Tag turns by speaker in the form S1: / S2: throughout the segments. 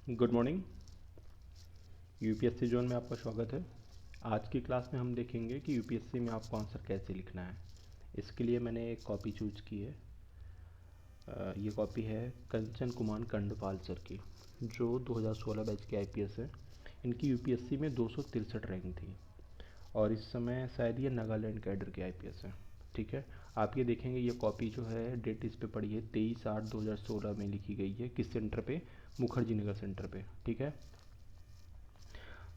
S1: Good morning. UPSC zone में आपका स्वागत है। आज की क्लास में हम देखेंगे कि यूपीएससी में आपको आंसर कैसे लिखना है। इसके लिए मैंने एक कॉपी चूज की है। ये कॉपी है कंचन कुमार कंडपाल सर की, जो 2016 बैच के आईपीएस है। इनकी यूपीएससी में 263 रैंक थी और इस समय शायद ये नागालैंड कैडर के आईपीएस है। ठीक है, आप ये देखेंगे ये कॉपी जो है डेट इस पे पड़ी है 23/8/2016 में लिखी गई है। किस सेंटर पे? मुखर्जी नगर सेंटर पे। ठीक है,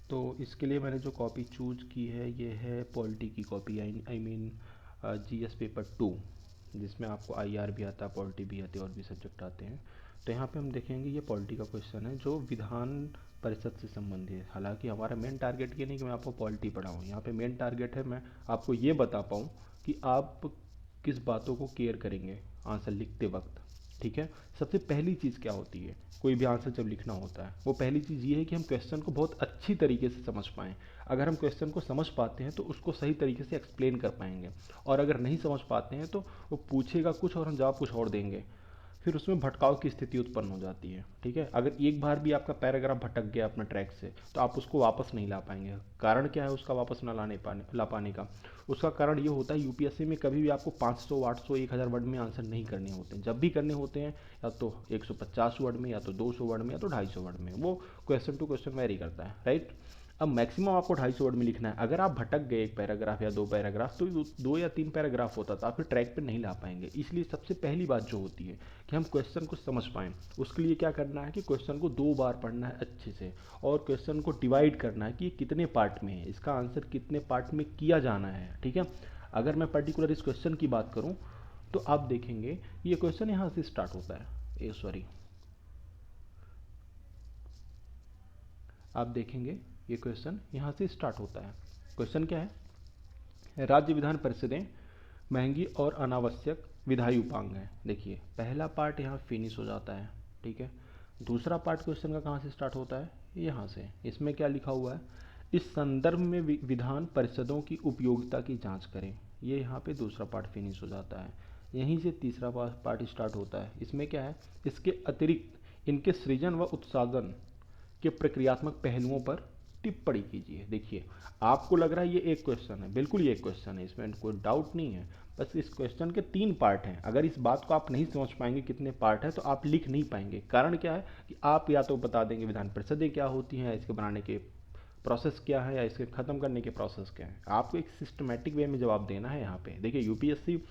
S1: तो इसके लिए मैंने जो कॉपी चूज की है ये है पॉलिटी की copy, I mean GS paper 2, जिसमें आपको आईआर भी आता है, पॉलिटी भी आती है और भी सब्जेक्ट आते हैं। तो यहाँ पे हम देखेंगे ये पॉलिटी का क्वेश्चन है जो विधान परिषद से संबंधित है। हालांकि हमारा मेन टारगेट ये नहीं कि मैं आपको पॉलिटी पढ़ाऊँ, यहाँ पे मेन टारगेट है मैं आपको ये बता पाऊँ कि आप किस बातों को केयर करेंगे आंसर लिखते वक्त। ठीक है, सबसे पहली चीज़ क्या होती है कोई भी आंसर जब लिखना होता है, वो पहली चीज़ ये है कि हम क्वेश्चन को बहुत अच्छी तरीके से समझ पाएँ। अगर हम क्वेश्चन को समझ पाते हैं तो उसको सही तरीके से एक्सप्लेन कर पाएंगे, और अगर नहीं समझ पाते हैं तो वो पूछेगा कुछ और हम जवाब कुछ और देंगे, फिर उसमें भटकाव की स्थिति उत्पन्न हो जाती है। ठीक है, अगर एक बार भी आपका पैराग्राफ भटक गया अपने ट्रैक से तो आप उसको वापस नहीं ला पाएंगे। कारण क्या है उसका वापस ना ला पाने का? उसका कारण ये होता है यूपीएससी में कभी भी आपको 500, 800, 1000 वर्ड में आंसर नहीं करने होते हैं। जब भी करने होते हैं या तो 150 वर्ड में, या तो 200 वर्ड में, या तो 250 वर्ड में। वो क्वेश्चन टू क्वेश्चन वेरी करता है, राइट। अब मैक्सिमम आपको 250 वर्ड में लिखना है। अगर आप भटक गए एक पैराग्राफ या दो पैराग्राफ, तो दो या तीन पैराग्राफ होता तो आप फिर ट्रैक पे नहीं ला पाएंगे। इसलिए सबसे पहली बात जो होती है कि हम क्वेश्चन को समझ पाएँ, उसके लिए क्या करना है कि क्वेश्चन को 2 बार पढ़ना है अच्छे से, और क्वेश्चन को डिवाइड करना है कि ये कितने पार्ट में है, इसका आंसर कितने पार्ट में किया जाना है। ठीक है, अगर मैं पर्टिकुलर इस क्वेश्चन की बात करूं तो आप देखेंगे ये क्वेश्चन यहाँ से स्टार्ट होता है, सॉरी, आप देखेंगे ये क्वेश्चन यहाँ से स्टार्ट होता है। क्वेश्चन क्या है? राज्य विधान परिषदें महंगी और अनावश्यक विधायी उपांग है। देखिए पहला पार्ट यहाँ फिनिश हो जाता है। ठीक है, दूसरा पार्ट क्वेश्चन का कहाँ से स्टार्ट होता है? यहाँ से। इसमें क्या लिखा हुआ है? इस संदर्भ में विधान परिषदों की उपयोगिता की जांच करें। ये यहाँ पे दूसरा पार्ट फिनिश हो जाता है। यहीं से तीसरा पार्ट स्टार्ट होता है। इसमें क्या है? इसके अतिरिक्त इनके सृजन व उत्साधन के प्रक्रियात्मक पहलुओं पर टिप्पणी कीजिए। देखिए आपको लग रहा है ये एक क्वेश्चन है, बिल्कुल ये एक क्वेश्चन है, इसमें कोई डाउट नहीं है। बस इस क्वेश्चन के 3 पार्ट हैं। अगर इस बात को आप नहीं समझ पाएंगे कितने पार्ट है तो आप लिख नहीं पाएंगे। कारण क्या है कि आप या तो बता देंगे विधान परिषदें क्या होती हैं, इसके बनाने के प्रोसेस क्या है, या इसके ख़त्म करने के प्रोसेस क्या है। आपको एक सिस्टमेटिक वे में जवाब देना है यहाँ पे। देखिए यूपीएससी,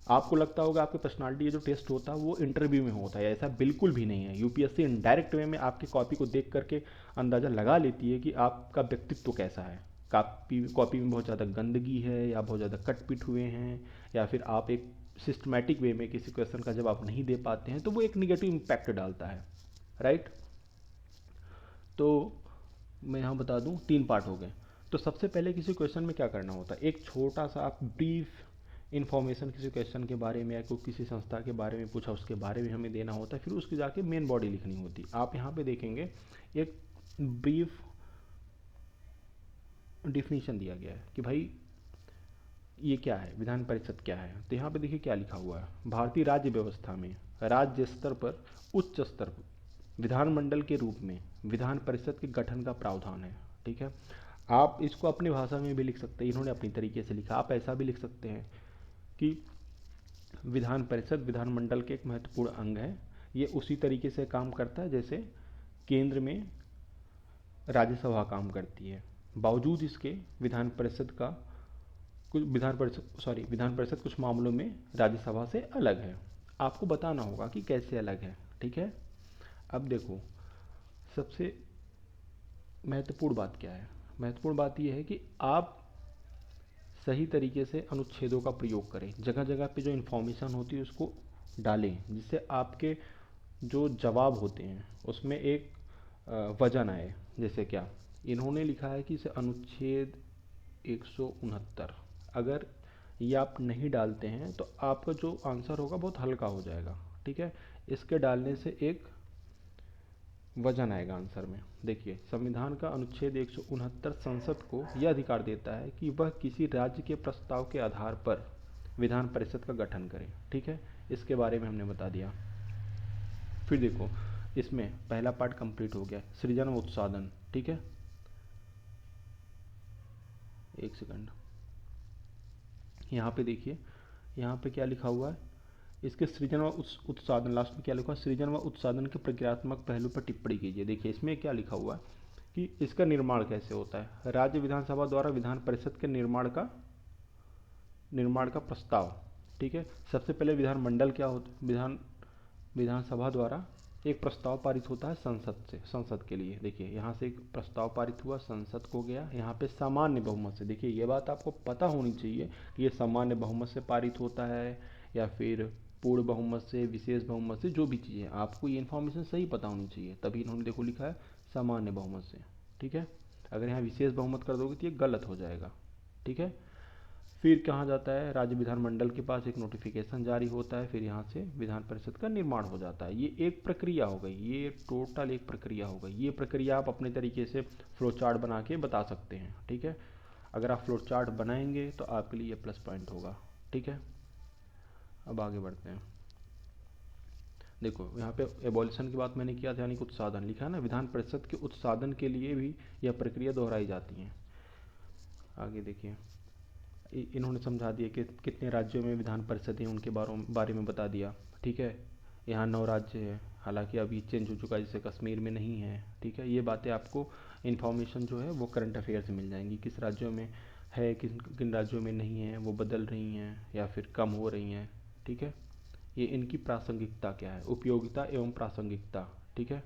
S1: आपको लगता होगा आपके पर्सनालिटी जो टेस्ट होता है वो इंटरव्यू में होता है, ऐसा बिल्कुल भी नहीं है। यूपीएससी इनडायरेक्ट वे में आपकी कॉपी को देख करके अंदाज़ा लगा लेती है कि आपका व्यक्तित्व कैसा है। कॉपी में बहुत ज़्यादा गंदगी है, या बहुत ज़्यादा कट पिट हुए हैं, या फिर आप एक सिस्टमेटिक वे में किसी क्वेश्चन का जवाब नहीं दे पाते हैं, तो वो एक निगेटिव इम्पैक्ट डालता है, राइट। तो मैं यहाँ बता दूँ 3 पार्ट हो गए। तो सबसे पहले किसी क्वेश्चन में क्या करना होता है, एक छोटा सा आप ब्रीफ इन्फॉर्मेशन किसी क्वेश्चन के बारे में, या कोई किसी संस्था के बारे में पूछा उसके बारे में हमें देना होता है, फिर उसकी जाके मेन बॉडी लिखनी होती है। आप यहाँ पे देखेंगे एक ब्रीफ डिफिनीशन दिया गया है कि भाई ये क्या है, विधान परिषद क्या है। तो यहाँ पे देखिए क्या लिखा हुआ है, भारतीय राज्य व्यवस्था में राज्य स्तर पर उच्च स्तर विधानमंडल के रूप में विधान परिषद के गठन का प्रावधान है। ठीक है, आप इसको अपनी भाषा में भी लिख सकते हैं, इन्होंने अपनी तरीके से लिखा। आप ऐसा भी लिख सकते हैं कि विधान परिषद विधानमंडल के एक महत्वपूर्ण अंग है। ये उसी तरीके से काम करता है जैसे केंद्र में राज्यसभा काम करती है। बावजूद इसके विधान परिषद कुछ मामलों में राज्यसभा से अलग है। आपको बताना होगा कि कैसे अलग है। ठीक है, अब देखो सबसे महत्वपूर्ण बात क्या है? महत्वपूर्ण बात यह है कि आप सही तरीके से अनुच्छेदों का प्रयोग करें, जगह जगह पे जो इन्फॉर्मेशन होती है उसको डालें, जिससे आपके जो जवाब होते हैं उसमें एक वजन आए। जैसे क्या इन्होंने लिखा है कि इसे अनुच्छेद 169, अगर ये आप नहीं डालते हैं तो आपका जो आंसर होगा बहुत हल्का हो जाएगा। ठीक है, इसके डालने से एक वजन आएगा आंसर में। देखिए संविधान का अनुच्छेद 169 संसद को यह अधिकार देता है कि वह किसी राज्य के प्रस्ताव के आधार पर विधान परिषद का गठन करे। ठीक है, इसके बारे में हमने बता दिया। फिर देखो इसमें पहला पार्ट कंप्लीट हो गया, सृजन व उत्साधन। ठीक है, एक सेकंड, यहाँ पे देखिए, यहाँ पे क्या लिखा हुआ है, इसके सृजन व उत्साधन, लास्ट में क्या लिखा है, सृजन व उत्साधन के प्रक्रियात्मक पहलू पर टिप्पणी कीजिए। देखिए इसमें क्या लिखा हुआ है कि इसका निर्माण कैसे होता है, राज्य विधानसभा द्वारा विधान परिषद के निर्माण का प्रस्ताव। ठीक है, सबसे पहले विधानमंडल क्या होता, विधानसभा द्वारा एक प्रस्ताव पारित होता है संसद के लिए। देखिए यहाँ से एक प्रस्ताव पारित हुआ, संसद को गया, यहाँ पे सामान्य बहुमत से। देखिए ये बात आपको पता होनी चाहिए कि ये सामान्य बहुमत से पारित होता है या फिर पूर्ण बहुमत से, विशेष बहुमत से, जो भी चीज़ें, आपको ये इन्फॉर्मेशन सही पता होनी चाहिए, तभी इन्होंने देखो लिखा है सामान्य बहुमत से। ठीक है, अगर यहाँ विशेष बहुमत कर दोगे तो ये गलत हो जाएगा। ठीक है, फिर कहाँ जाता है, राज्य विधानमंडल के पास एक नोटिफिकेशन जारी होता है, फिर यहाँ से विधान परिषद का निर्माण हो जाता है। ये एक प्रक्रिया हो गई, ये टोटल एक प्रक्रिया हो गई। ये प्रक्रिया आप अपने तरीके से फ्लो चार्ट बना के बता सकते हैं। ठीक है, अगर आप फ्लो चार्ट बनाएंगे तो आपके लिए प्लस पॉइंट होगा। ठीक है, अब आगे बढ़ते हैं। देखो यहाँ पे एबॉलिशन की बात मैंने किया था, यानी कि उत्साधन लिखा है ना, विधान परिषद के उत्साधन के लिए भी यह प्रक्रिया दोहराई जाती है। आगे देखिए, इन्होंने समझा दिया कि कितने राज्यों में विधान परिषद है, उनके बारे में बता दिया। ठीक है, यहाँ 9 राज्य है, हालांकि अभी चेंज हो चुका है, जैसे कश्मीर में नहीं है। ठीक है, ये बातें आपको इन्फॉर्मेशन जो है वो करंट अफेयर से मिल जाएंगी, किस राज्यों में है, किन किन राज्यों में नहीं है, वो बदल रही हैं या फिर कम हो रही हैं। ठीक है, ये इनकी प्रासंगिकता क्या है, उपयोगिता एवं प्रासंगिकता। ठीक है,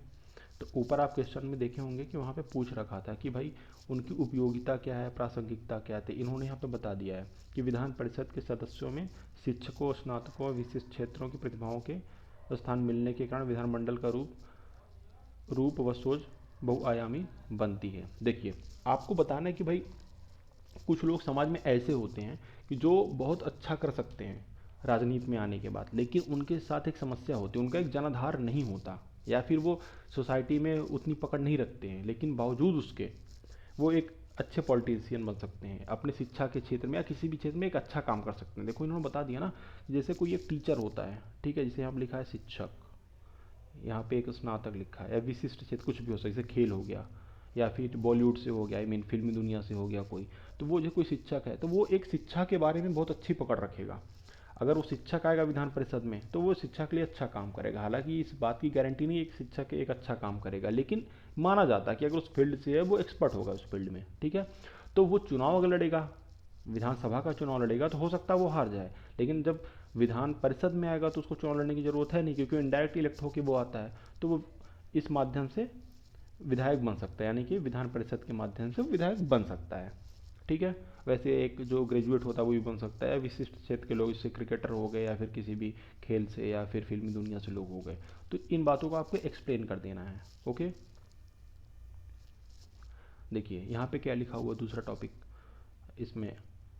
S1: तो ऊपर आप क्वेश्चन में देखे होंगे कि वहाँ पे पूछ रखा था कि भाई उनकी उपयोगिता क्या है, प्रासंगिकता क्या है। इन्होंने यहाँ पे बता दिया है कि विधान परिषद के सदस्यों में शिक्षकों, स्नातकों और विशिष्ट क्षेत्रों की प्रतिभाओं के स्थान मिलने के कारण विधानमंडल का रूप व सोच बहुआयामी बनती है। देखिए आपको बताना है कि भाई कुछ लोग समाज में ऐसे होते हैं कि जो बहुत अच्छा कर सकते हैं राजनीति में आने के बाद, लेकिन उनके साथ एक समस्या होती है, उनका एक जनाधार नहीं होता, या फिर वो सोसाइटी में उतनी पकड़ नहीं रखते हैं, लेकिन बावजूद उसके वो एक अच्छे पॉलिटिशियन बन सकते हैं, अपने शिक्षा के क्षेत्र में या किसी भी क्षेत्र में एक अच्छा काम कर सकते हैं। देखो इन्होंने बता दिया ना, जैसे कोई एक टीचर होता है, ठीक है, जिसे यहाँ लिखा है शिक्षक, यहाँ पे एक स्नातक लिखा है, या विशिष्ट क्षेत्र कुछ भी हो सकता है, जैसे खेल हो गया या फिर बॉलीवुड से हो गया, आई मीन फिल्मी दुनिया से हो गया कोई, तो वो जो कोई शिक्षक है तो वो एक शिक्षा के बारे में बहुत अच्छी पकड़ रखेगा। अगर वो शिक्षक आएगा विधान परिषद में तो वो शिक्षा के लिए अच्छा काम करेगा, हालांकि इस बात की गारंटी नहीं एक शिक्षक एक अच्छा काम करेगा, लेकिन माना जाता है कि अगर उस फील्ड से है वो एक्सपर्ट होगा उस फील्ड में। ठीक है, तो वो चुनाव अगर लड़ेगा, विधानसभा का चुनाव लड़ेगा, तो हो सकता है वो हार जाए, लेकिन जब विधान परिषद में आएगा तो उसको चुनाव लड़ने की जरूरत है नहीं, क्योंकि इनडायरेक्ट इलेक्ट होकर वो आता है, तो वो इस माध्यम से विधायक बन सकता है, यानी कि विधान परिषद के माध्यम से विधायक बन सकता है। ठीक है, वैसे एक जो ग्रेजुएट होता है वो भी बन सकता है, विशिष्ट क्षेत्र के लोग, जैसे क्रिकेटर हो गए या फिर किसी भी खेल से या फिर फिल्मी दुनिया से लोग हो गए। तो इन बातों को आपको एक्सप्लेन कर देना है। ओके, देखिए यहाँ पे क्या लिखा हुआ दूसरा टॉपिक, इसमें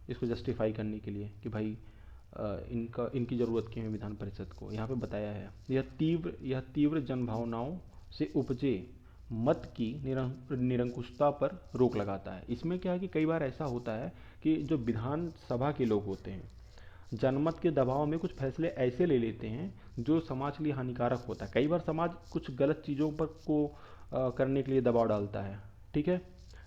S1: इसको जस्टिफाई करने के लिए कि भाई इनकी ज़रूरत क्यों है विधान परिषद को, यहाँ पे बताया है, यह तीव्र जनभावनाओं से उपजे मत की निरंकुशता पर रोक लगाता है। इसमें क्या है कि कई बार ऐसा होता है कि जो विधानसभा के लोग होते हैं जनमत के दबाव में कुछ फैसले ऐसे ले लेते हैं जो समाज के लिए हानिकारक होता है। कई बार समाज कुछ गलत चीज़ों पर को करने के लिए दबाव डालता है। ठीक है,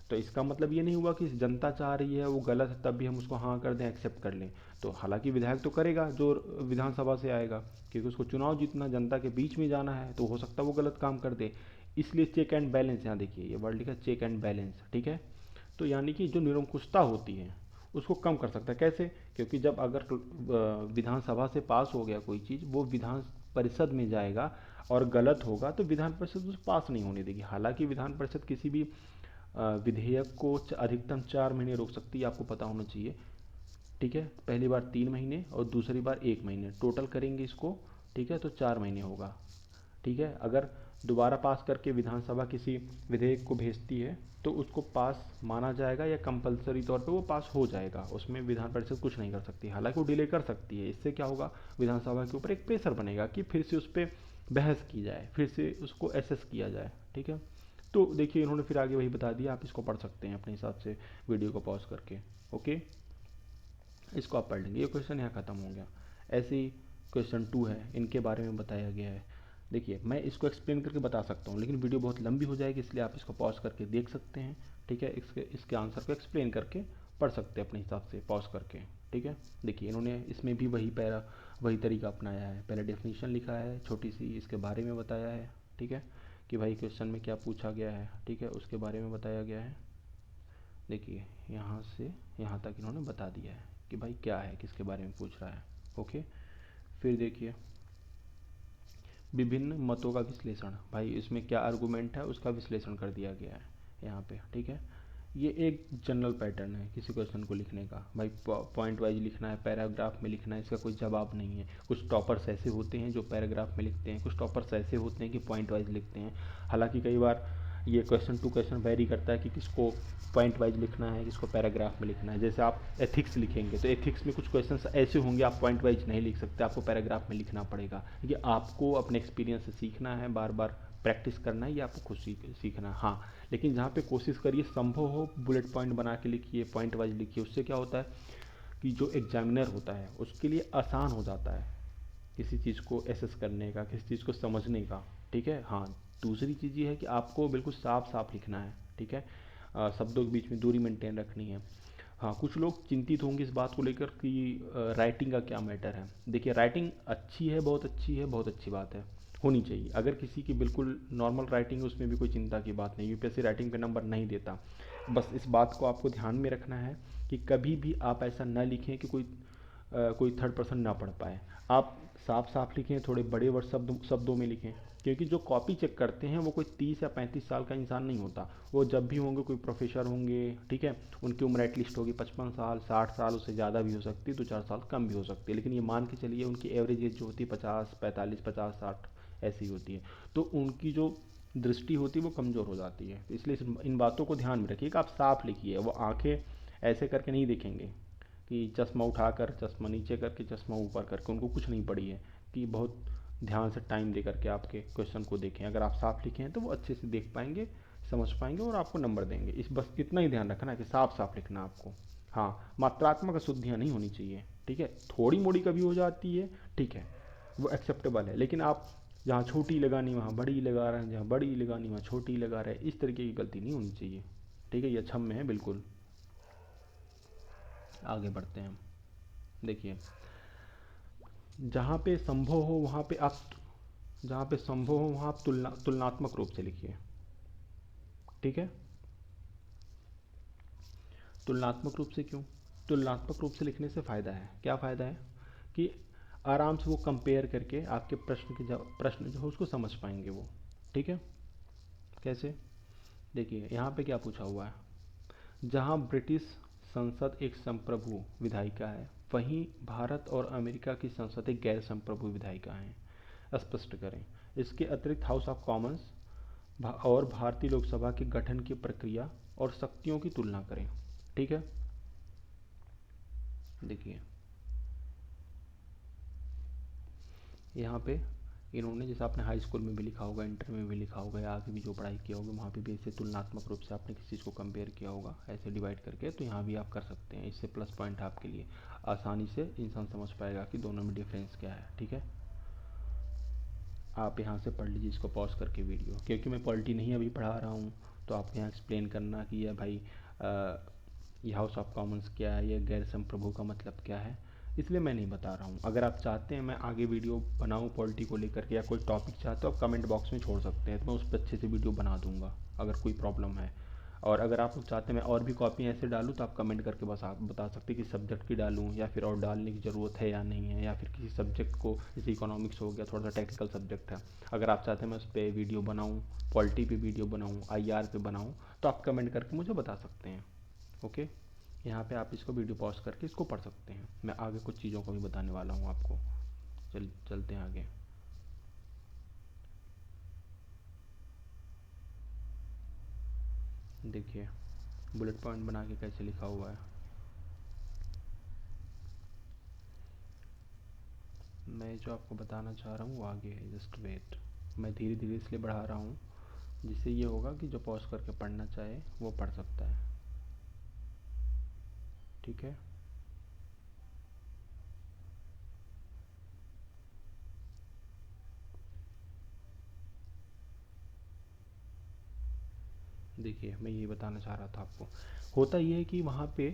S1: तो इसका मतलब ये नहीं हुआ कि जनता चाह रही है वो गलत है तब भी हम उसको हाँ कर दें, एक्सेप्ट कर लें। तो हालांकि विधायक तो करेगा जो विधानसभा से आएगा, क्योंकि उसको चुनाव जीतना, जनता के बीच में जाना है, तो हो सकता है वो गलत काम कर दे। इसलिए चेक एंड बैलेंस, यहाँ देखिए ये वर्ड लिखा है चेक एंड बैलेंस। ठीक है, तो यानी कि जो निरंकुशता होती है उसको कम कर सकता है। कैसे, क्योंकि जब अगर विधानसभा से पास हो गया कोई चीज़, वो विधान परिषद में जाएगा और गलत होगा तो विधान परिषद उसे पास नहीं होने देगी। हालांकि विधान परिषद किसी भी विधेयक को अधिकतम 4 महीने रोक सकती है, आपको पता होना चाहिए। ठीक है, पहली बार 3 महीने और दूसरी बार 1 महीने, टोटल करेंगे इसको, ठीक है, तो 4 महीने होगा। ठीक है, अगर दोबारा पास करके विधानसभा किसी विधेयक को भेजती है तो उसको पास माना जाएगा या कंपलसरी तौर पे वो पास हो जाएगा, उसमें विधान परिषद कुछ नहीं कर सकती। हालांकि वो डिले कर सकती है, इससे क्या होगा, विधानसभा के ऊपर एक प्रेशर बनेगा कि फिर से उस पर बहस की जाए, फिर से उसको एसेस किया जाए। ठीक है, तो देखिए इन्होंने फिर आगे वही बता दिया, आप इसको पढ़ सकते हैं अपने हिसाब से वीडियो को पॉज करके। ओके, इसको आप पढ़ लेंगे, ये क्वेश्चन यहाँ ख़त्म हो गया। ऐसे ही क्वेश्चन 2 है, इनके बारे में बताया गया है। देखिए मैं इसको एक्सप्लेन करके बता सकता हूँ, लेकिन वीडियो बहुत लंबी हो जाएगी, इसलिए आप इसको पॉज करके देख सकते हैं। ठीक है, इसके इसके आंसर को एक्सप्लेन करके पढ़ सकते हैं अपने हिसाब से पॉज करके। ठीक है, देखिए इन्होंने इसमें भी वही तरीका अपनाया है। पहले डेफिनेशन लिखा है छोटी सी, इसके बारे में बताया है। ठीक है, कि भाई क्वेश्चन में क्या पूछा गया है, ठीक है, उसके बारे में बताया गया है। देखिए यहाँ से यहाँ तक इन्होंने बता दिया है कि भाई क्या है, किसके बारे में पूछ रहा है। ओके, फिर देखिए विभिन्न मतों का विश्लेषण, भाई इसमें क्या आर्गूमेंट है उसका विश्लेषण कर दिया गया है यहाँ पे। ठीक है, ये एक जनरल पैटर्न है किसी क्वेश्चन को लिखने का। भाई पॉइंट वाइज लिखना है, पैराग्राफ में लिखना है, इसका कोई जवाब नहीं है। कुछ टॉपर्स ऐसे होते हैं जो पैराग्राफ में लिखते हैं, कुछ टॉपर्स ऐसे होते हैं कि पॉइंट वाइज लिखते हैं। हालांकि कई बार ये क्वेश्चन टू क्वेश्चन वेरी करता है कि किसको पॉइंट वाइज लिखना है, किसको पैराग्राफ में लिखना है। जैसे आप एथिक्स लिखेंगे तो एथिक्स में कुछ क्वेश्चंस ऐसे होंगे आप पॉइंट वाइज नहीं लिख सकते, आपको पैराग्राफ में लिखना पड़ेगा। ये आपको अपने एक्सपीरियंस से सीखना है, बार बार प्रैक्टिस करना है, ये आपको खुद सीखना है। हाँ, लेकिन जहाँ पे कोशिश करिए संभव हो बुलेट पॉइंट बना के लिखिए, पॉइंट वाइज लिखिए। उससे क्या होता है कि जो एग्जामिनर होता है उसके लिए आसान हो जाता है किसी चीज़ को एसेस करने का, किसी चीज़ को समझने का। ठीक है, हाँ, दूसरी चीज़ ये है कि आपको बिल्कुल साफ साफ लिखना है। ठीक है, शब्दों के बीच में दूरी मेंटेन रखनी है। हाँ, कुछ लोग चिंतित होंगे इस बात को लेकर कि राइटिंग का क्या मैटर है। देखिए राइटिंग अच्छी है, बहुत अच्छी है, बहुत अच्छी बात है, होनी चाहिए। अगर किसी की बिल्कुल नॉर्मल राइटिंग है उसमें भी कोई चिंता की बात नहीं, यूपीएससी राइटिंग पे नंबर नहीं देता। बस इस बात को आपको ध्यान में रखना है कि कभी भी आप ऐसा न लिखें कि कोई थर्ड पर्सन ना पढ़ पाए। आप साफ साफ लिखें, थोड़े बड़े वर्ड शब्दों में लिखें, क्योंकि जो कॉपी चेक करते हैं वो कोई 30 या 35 साल का इंसान नहीं होता। वो जब भी होंगे कोई प्रोफेसर होंगे। ठीक है, उनकी उम्र एटलीस्ट होगी 55 साल, 60 साल, उससे ज़्यादा भी हो सकती है, 2-4 साल कम भी हो सकती है, लेकिन ये मान के चलिए उनकी एवरेज एज जो होती है 50, 45, 50, 60 ऐसी होती है। तो उनकी जो दृष्टि होती है वो कमज़ोर हो जाती है। तो इसलिए इन बातों को ध्यान में रखिए कि आप साफ लिखिए। वो आंखें ऐसे करके नहीं देखेंगे कि चश्मा उठाकर, चश्मा नीचे करके, चश्मा ऊपर करके, उनको कुछ नहीं पड़ी है। कि बहुत ध्यान से टाइम दे करके आपके क्वेश्चन को देखें। अगर आप साफ लिखे हैं तो वो अच्छे से देख पाएंगे, समझ पाएंगे और आपको नंबर देंगे। इस बस इतना ही ध्यान रखना है कि साफ साफ लिखना आपको। हाँ, मात्रात्मक अशुद्धियाँ नहीं होनी चाहिए। ठीक है, थोड़ी मोड़ी कभी हो जाती है, ठीक है, वो एक्सेप्टेबल है, लेकिन आप जहाँ छोटी लगानी वहाँ बड़ी लगा रहे हैं, जहाँ बड़ी लगानी वहाँ छोटी लगा रहे हैं, इस तरीके की गलती नहीं होनी चाहिए। ठीक है, ये क्षम में है बिल्कुल। आगे बढ़ते हैं हम। देखिए जहाँ पे संभव हो वहाँ पे आप जहाँ पे संभव हो वहाँ आप तुलनात्मक रूप से लिखिए। ठीक है, तुलनात्मक रूप से क्यों? तुलनात्मक रूप से लिखने से फ़ायदा है, क्या फ़ायदा है कि आराम से वो कंपेयर करके आपके प्रश्न जो है उसको समझ पाएंगे वो। ठीक है, कैसे? देखिए यहाँ पे क्या पूछा हुआ है, जहाँ ब्रिटिश संसद एक संप्रभु विधायिका है वहीं भारत और अमेरिका की संसद एक गैर संप्रभु विधायिका है, स्पष्ट करें। इसके अतिरिक्त हाउस ऑफ कॉमन्स और भारतीय लोकसभा के गठन की प्रक्रिया और शक्तियों की तुलना करें। ठीक है, देखिए यहाँ पे इन्होंने, जैसे आपने हाई स्कूल में भी लिखा होगा, इंटर में भी लिखा होगा, या आगे भी जो पढ़ाई किया होगा वहाँ पे भी ऐसे तुलनात्मक रूप से आपने किसी चीज़ को कंपेयर किया होगा ऐसे डिवाइड करके, तो यहाँ भी आप कर सकते हैं। इससे प्लस पॉइंट आपके लिए, आसानी से इंसान समझ पाएगा कि दोनों में डिफरेंस क्या है। ठीक है, आप यहाँ से पढ़ लीजिए इसको पॉज करके वीडियो, क्योंकि मैं पॉलिटी नहीं अभी पढ़ा रहा हूँ, तो आपको यहाँ एक्सप्लेन करना कि यह भाई ये हाउस ऑफ कॉमन्स क्या है, ये गैर संप्रभु का मतलब क्या है, इसलिए मैं नहीं बता रहा हूँ। अगर आप चाहते हैं मैं आगे वीडियो बनाऊँ पॉलिटी को लेकर के, या कोई टॉपिक चाहते हो आप कमेंट बॉक्स में छोड़ सकते हैं, तो मैं उस पर अच्छे से वीडियो बना दूंगा अगर कोई प्रॉब्लम है। और अगर आप लोग चाहते हैं मैं और भी कॉपी ऐसे डालूँ तो आप कमेंट करके बस आप बता सकते हैं कि सब्जेक्ट की डालूँ या फिर और डालने की ज़रूरत है या नहीं है, या फिर किसी सब्जेक्ट को, जैसे इकोनॉमिक्स हो गया थोड़ा सा टेक्निकल सब्जेक्ट है, अगर आप चाहते हैं मैं उस पर वीडियो बनाऊँ, पॉलिटी पे वीडियो बनाऊँ, आईआर पे बनाऊँ, तो आप कमेंट करके मुझे बता सकते हैं। ओके, यहाँ पे आप इसको वीडियो पॉज करके इसको पढ़ सकते हैं। मैं आगे कुछ चीज़ों को भी बताने वाला हूँ आपको। चलते हैं आगे। देखिए बुलेट पॉइंट बना के कैसे लिखा हुआ है। मैं जो आपको बताना चाह रहा हूँ वो आगे है, जस्ट वेट। मैं धीरे धीरे इसलिए बढ़ा रहा हूँ जिससे ये होगा कि जो पॉज करके पढ़ना चाहे वो पढ़ सकता है। ठीक है, देखिए मैं यही बताना चाह रहा था आपको। होता ये है कि वहाँ पे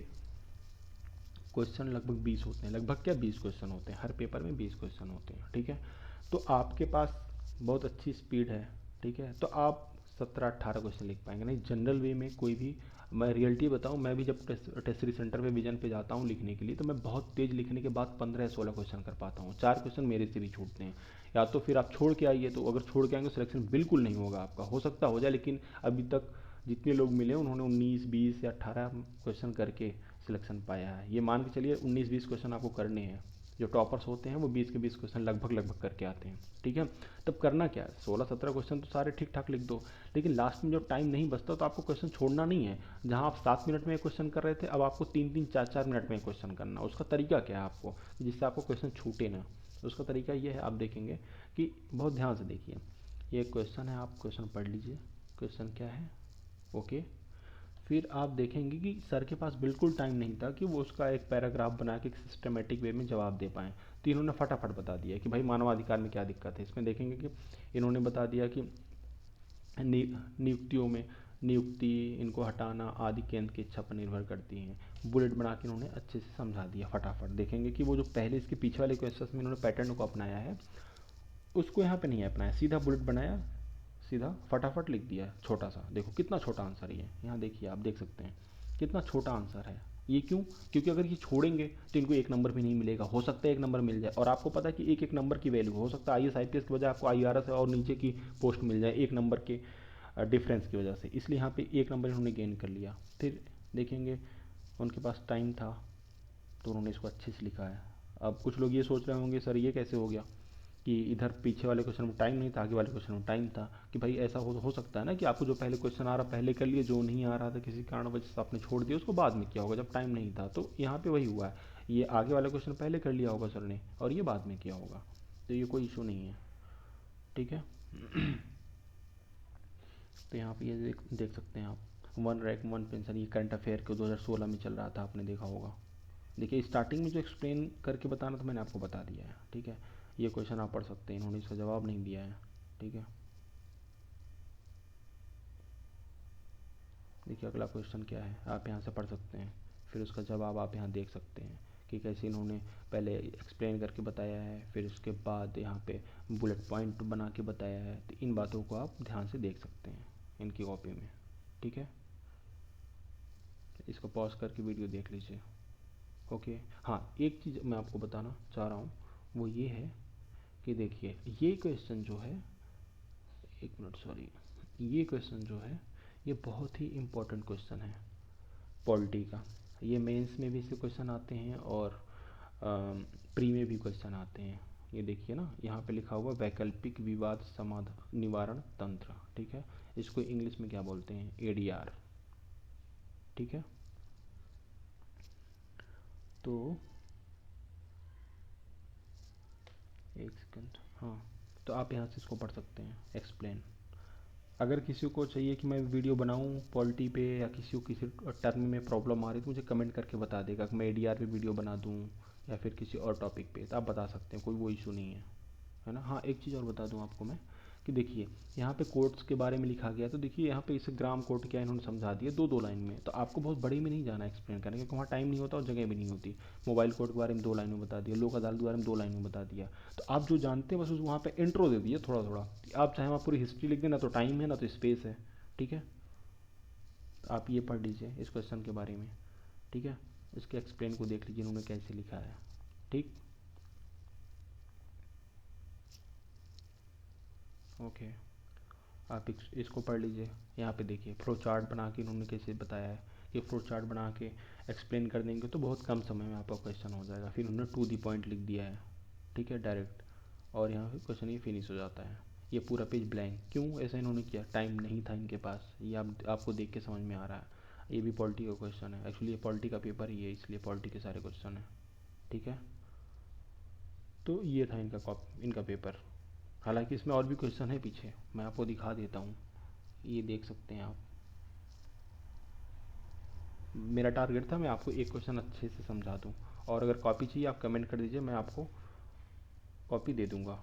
S1: क्वेश्चन लगभग 20 होते हैं, लगभग क्या 20 क्वेश्चन होते हैं, हर पेपर में 20 क्वेश्चन होते हैं, ठीक है। तो आपके पास बहुत अच्छी स्पीड है, ठीक है, तो आप 17-18 क्वेश्चन लिख पाएंगे। नहीं जनरल वे में कोई भी, मैं रियलिटी बताऊं, मैं भी जब टेस्टरी सेंटर पे विजन पे जाता हूं लिखने के लिए, तो मैं बहुत तेज़ लिखने के बाद 15 या 16 क्वेश्चन कर पाता हूँ, 4 क्वेश्चन मेरे से भी छूटते हैं। या तो फिर आप छोड़ के आइए, तो अगर छोड़ के आएंगे सिलेक्शन बिल्कुल नहीं होगा आपका, हो सकता हो जाए, लेकिन अभी तक जितने लोग मिले उन्होंने 19, 20 या 18 क्वेश्चन करके सिलेक्शन पाया है। ये मान के चलिए 19-20 क्वेश्चन आपको करने हैं। जो टॉपर्स होते हैं वो 20 के 20 क्वेश्चन लगभग लगभग करके आते हैं, ठीक है। तब करना क्या है, 16-17 क्वेश्चन तो सारे ठीक ठाक लिख दो, लेकिन लास्ट में जब टाइम नहीं बचता तो आपको क्वेश्चन छोड़ना नहीं है। जहाँ आप 7 मिनट में एक क्वेश्चन कर रहे थे, अब आपको 3-3, 4-4 मिनट में एक क्वेश्चन करना। उसका तरीका क्या है आपको, जिससे आपको क्वेश्चन छूटे ना, उसका तरीका ये है, आप देखेंगे कि बहुत ध्यान से देखिए। ये क्वेश्चन है, आप क्वेश्चन पढ़ लीजिए, क्वेश्चन क्या है, ओके। फिर आप देखेंगे कि सर के पास बिल्कुल टाइम नहीं था कि वो उसका एक पैराग्राफ बना के एक सिस्टमेटिक वे में जवाब दे पाएँ। तो इन्होंने फटाफट बता दिया कि भाई मानवाधिकार में क्या दिक्कत है। इसमें देखेंगे कि इन्होंने बता दिया कि नियुक्तियों में नियुक्ति, इनको हटाना आदि केंद्र की इच्छा पर निर्भर करती हैं। बुलेट बना के इन्होंने अच्छे से समझा दिया फटाफट। देखेंगे कि वो जो पहले इसके पीछे वाले क्वेश्चन में इन्होंने पैटर्न को अपनाया है, उसको यहाँ पे नहीं अपनाया, सीधा बुलेट बनाया, सीधा फटाफट लिख दिया छोटा सा। देखो कितना छोटा आंसर ये है, यहाँ देखिए आप देख सकते हैं कितना छोटा आंसर है। ये क्यों, क्योंकि अगर ये छोड़ेंगे तो इनको एक नंबर भी नहीं मिलेगा, हो सकता है एक नंबर मिल जाए। और आपको पता है कि एक एक नंबर की वैल्यू हो सकता है IAS IPS की बजाय आपको IRS और नीचे की पोस्ट मिल जाए एक नंबर के डिफरेंस की वजह से, इसलिए यहाँ पे एक नंबर इन्होंने गेन कर लिया। फिर देखेंगे उनके पास टाइम था तो उन्होंने इसको अच्छे से लिखा है। अब कुछ लोग ये सोच रहे होंगे सर ये कैसे हो गया कि इधर पीछे वाले क्वेश्चन में टाइम नहीं था, आगे वाले क्वेश्चन में टाइम था। कि भाई ऐसा हो सकता है ना कि आपको जो पहले क्वेश्चन आ रहा पहले कर लिए, जो नहीं आ रहा था किसी कारण वजह से आपने छोड़ दिया, उसको बाद में किया होगा जब टाइम नहीं था। तो यहाँ पे वही हुआ है, ये आगे वाला क्वेश्चन पहले कर लिया होगा सर ने और ये बाद में किया होगा, तो ये कोई इशू नहीं है, ठीक है। तो यहाँ पे ये देख सकते हैं आप, वन रैंक वन पेंशन, ये करंट अफेयर के 2016 में चल रहा था, आपने देखा होगा। देखिए स्टार्टिंग में जो एक्सप्लेन करके बताना था मैंने आपको बता दिया है, ठीक है। ये क्वेश्चन आप पढ़ सकते हैं, इन्होंने इसका जवाब नहीं दिया है, ठीक है। देखिए अगला क्वेश्चन क्या है, आप यहाँ से पढ़ सकते हैं, फिर उसका जवाब आप यहाँ देख सकते हैं कि कैसे इन्होंने पहले एक्सप्लेन करके बताया है, फिर उसके बाद यहाँ पे बुलेट पॉइंट बना के बताया है। तो इन बातों को आप ध्यान से देख सकते हैं इनकी कॉपी में, ठीक है। इसको पॉज करके वीडियो देख लीजिए, ओके। हाँ एक चीज़ मैं आपको बताना चाह रहा हूँ, वो ये है कि देखिए ये क्वेश्चन जो है, एक मिनट सॉरी, ये क्वेश्चन जो है ये बहुत ही इम्पोर्टेंट क्वेश्चन है पॉलिटी का। ये मेंस में भी इससे क्वेश्चन आते हैं और प्री में भी क्वेश्चन आते हैं। ये देखिए ना यहाँ पे लिखा हुआ वैकल्पिक विवाद समाधान निवारण तंत्र, ठीक है। इसको इंग्लिश में क्या बोलते हैं, ADR, ठीक है। तो एक सेकंड, हाँ, तो आप यहाँ से इसको पढ़ सकते हैं एक्सप्लेन। अगर किसी को चाहिए कि मैं वीडियो बनाऊं पॉलिटी पे, या किसी को किसी टर्म में प्रॉब्लम आ रही है तो मुझे कमेंट करके बता देगा कि मैं ADR पे वीडियो बना दूं या फिर किसी और टॉपिक पे, तो आप बता सकते हैं, कोई वो इशू नहीं है ना। हाँ एक चीज़ और बता दूं आपको मैं कि देखिए यहाँ पे कोर्ट्स के बारे में लिखा गया, तो देखिए यहाँ पे इसे ग्राम कोर्ट क्या इन्होंने समझा दिया दो दो लाइन में। तो आपको बहुत बड़े में नहीं जाना एक्सप्लेन करने, क्योंकि वहाँ टाइम नहीं होता और जगह भी नहीं होती। मोबाइल कोर्ट के बारे में 2 लाइन में बता दिया, लोक अदालत के बारे में 2 लाइन में बता दिया। तो आप जो जानते हैं बस उस वहाँ पे इंट्रो दे दिए थोड़ा थोड़ा। आप चाहे वहाँ पूरी हिस्ट्री लिख दें, ना तो टाइम है ना तो स्पेस है, ठीक है। तो आप ये पढ़ लीजिए इस क्वेश्चन के बारे में, ठीक है। इसके एक्सप्लेन को देख लीजिए इन्होंने कैसे लिखा है, ठीक, ओके। आप इसको पढ़ लीजिए। यहाँ पे देखिए फ्लो चार्ट बना के इन्होंने कैसे बताया है कि फ्लो चार्ट बना के एक्सप्लेन कर देंगे तो बहुत कम समय में आपका क्वेश्चन हो जाएगा। फिर उन्होंने टू दी पॉइंट लिख दिया है, ठीक है, डायरेक्ट, और यहाँ पे क्वेश्चन ये फिनिश हो जाता है। ये पूरा पेज ब्लैंक, क्यों ऐसा इन्होंने किया, टाइम नहीं था इनके पास, ये आपको देख के समझ में आ रहा है। ये भी पॉलिटी का क्वेश्चन है, एक्चुअली ये पॉलिटी का पेपर ही है, इसलिए पॉलिटी के सारे क्वेश्चन हैं, ठीक है। तो ये था इनका पेपर। हालांकि इसमें और भी क्वेश्चन है पीछे, मैं आपको दिखा देता हूँ, ये देख सकते हैं आप। मेरा टारगेट था मैं आपको एक क्वेश्चन अच्छे से समझा दूँ, और अगर कॉपी चाहिए आप कमेंट कर दीजिए, मैं आपको कॉपी दे दूँगा।